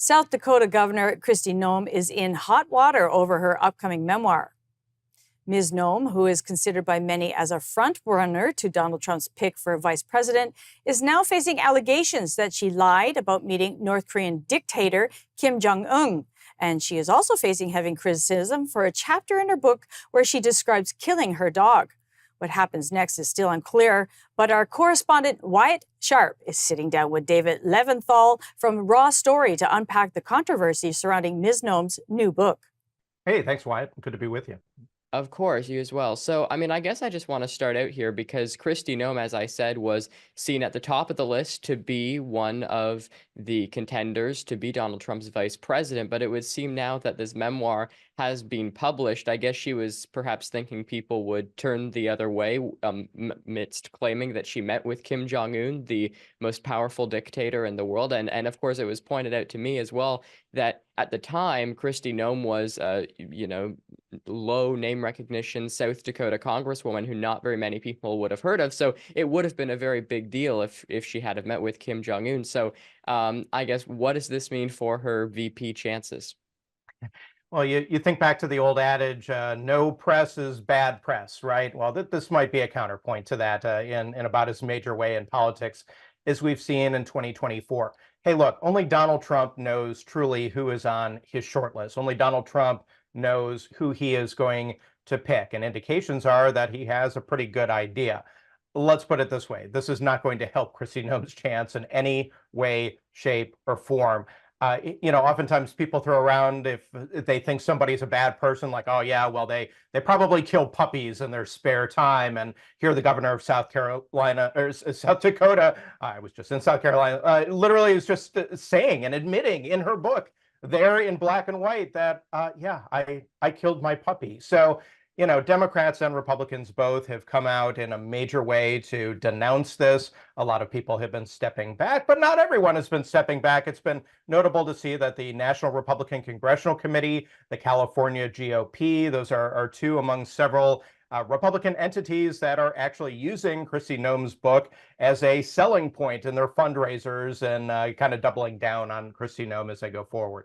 South Dakota Governor Kristi Noem is in hot water over her upcoming memoir. Ms. Noem, who is considered by many as a front-runner to Donald Trump's pick for vice president, is now facing allegations that she lied about meeting North Korean dictator Kim Jong-un. And she is also facing heavy criticism for a chapter in her book where she describes killing her dog. What happens next is still unclear, but our correspondent Wyatt is sitting down with David Levinthal from RawStory to unpack the controversy surrounding Ms. Noem's new book. Hey, thanks, Wyatt. Good to be with you. Of course, you as well. So, I guess I just want to start out here because Kristi Noem, as I said, was seen at the top of the list to be one of the contenders to be Donald Trump's vice president. But it would seem now that this memoir has been published. I guess she was perhaps thinking people would turn the other way amidst claiming that she met with Kim Jong-un, the most powerful dictator in the world. And of course, it was pointed out to me as well that at the time, Kristi Noem was, low name recognition South Dakota congresswoman who not very many people would have heard of. So it would have been a very big deal if she had have met with Kim Jong-un. So I guess, what does this mean for her VP chances? Well, you think back to the old adage, no press is bad press, right? Well, this might be a counterpoint to that in about as major way in politics as we've seen in 2024. Hey, look, only Donald Trump knows truly who is on his short list. Only Donald Trump knows who he is going to pick. And indications are that he has a pretty good idea. Let's put it this way. This is not going to help Kristi Noem's chance in any way, shape, or form. Oftentimes people throw around if they think somebody's a bad person, like, oh yeah, well, they probably kill puppies in their spare time. And here the governor of South Carolina or South Dakota, I was just in South Carolina, literally is just saying and admitting in her book there in black and white that, yeah, I killed my puppy. So, Democrats and Republicans both have come out in a major way to denounce this. A lot of people have been stepping back, but not everyone has been stepping back. It's been notable to see that the National Republican Congressional Committee, the California GOP, those are two among several Republican entities that are actually using Kristi Noem's book as a selling point in their fundraisers and kind of doubling down on Kristi Noem as they go forward.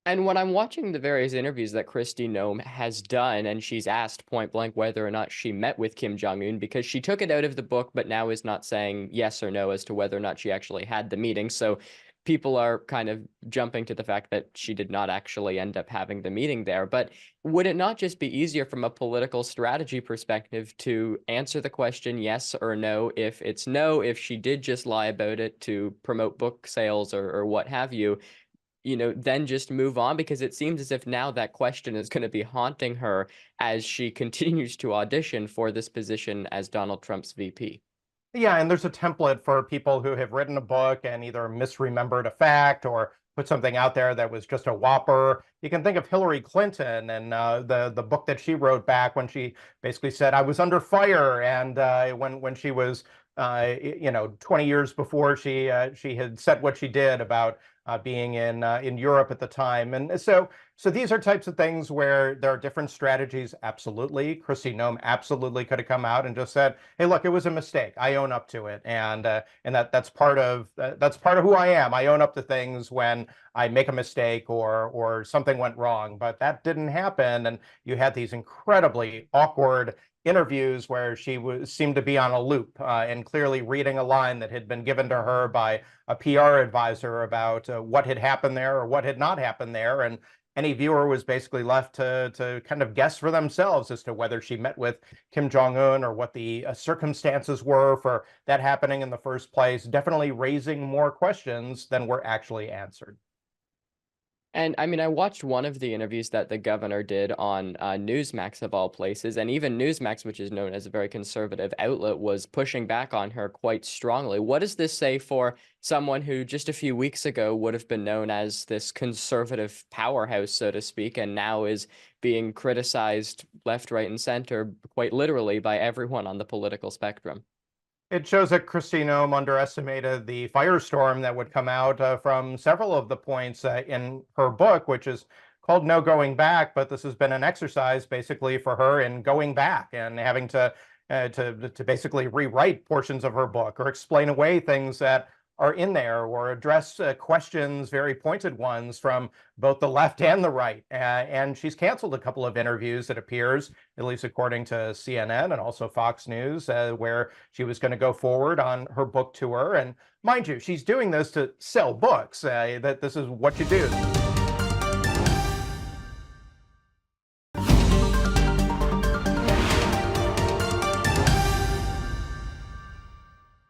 And when I'm watching the various interviews that Kristi Noem has done, and she's asked point blank whether or not she met with Kim Jong-un, because she took it out of the book, but now is not saying yes or no as to whether or not she actually had the meeting. So people are kind of jumping to the fact that she did not actually end up having the meeting there. But would it not just be easier from a political strategy perspective to answer the question yes or no? If it's no, if she did just lie about it to promote book sales or what have you, then just move on, because it seems as if now that question is going to be haunting her as she continues to audition for this position as Donald Trump's VP. Yeah, and there's a template for people who have written a book and either misremembered a fact or put something out there that was just a whopper. You can think of Hillary Clinton and the book that she wrote back when she basically said, I was under fire. And when she was 20 years before she had said what she did about being in Europe at the time. And so these are types of things where there are different strategies. Absolutely. Kristi Noem absolutely could have come out and just said, hey, look, it was a mistake. I own up to it. And that's part of who I am. I own up to things when I make a mistake or something went wrong. But that didn't happen. And you had these incredibly awkward interviews where she seemed to be on a loop and clearly reading a line that had been given to her by a PR advisor about what had happened there or what had not happened there. And any viewer was basically left to kind of guess for themselves as to whether she met with Kim Jong-un or what the circumstances were for that happening in the first place, definitely raising more questions than were actually answered. And I watched one of the interviews that the governor did on Newsmax of all places, and even Newsmax, which is known as a very conservative outlet, was pushing back on her quite strongly. What does this say for someone who just a few weeks ago would have been known as this conservative powerhouse, so to speak, and now is being criticized left, right, and center, quite literally, by everyone on the political spectrum? It shows that Kristi Noem underestimated the firestorm that would come out from several of the points in her book, which is called No Going Back. But this has been an exercise basically for her in going back and having to basically rewrite portions of her book or explain away things that are in there or address questions, very pointed ones from both the left and the right. And she's canceled a couple of interviews, it appears, at least according to CNN and also Fox News, where she was going to go forward on her book tour. And mind you, she's doing this to sell books, that this is what you do.